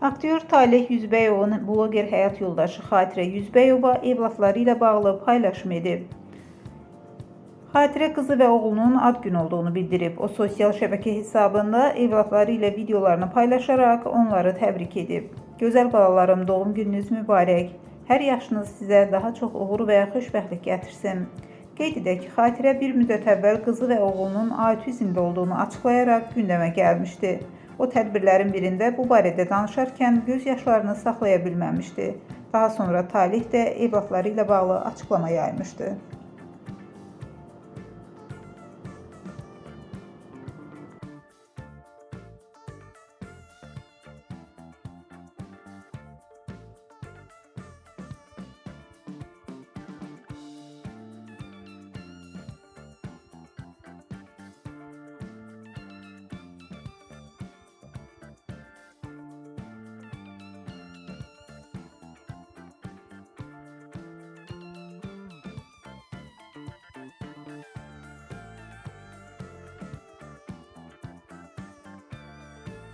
Aktyor Talih Yüzbəyovun bloger həyat yoldaşı Xatirə Yüzbəyova evladları ilə bağlı paylaşım edib. Xatirə qızı və oğlunun ad günü olduğunu bildirib. O, sosial şəbəkə hesabında evladları ilə videolarını paylaşaraq onları təbrik edib. Gözəl balalarım, doğum gününüz mübarək. Hər yaşınız sizə daha çox uğur və xoşbəxtlik gətirsin. Qeyd edək ki, Xatirə bir müddət əvvəl qızı və oğlunun autizmli olduğunu açıqlayaraq gündəmə gəlmişdi. O, tədbirlərin birində bu barədə danışarkən göz yaşlarını saxlaya bilməmişdi. Daha sonra Talih də evladları ilə bağlı açıqlama yaymışdı.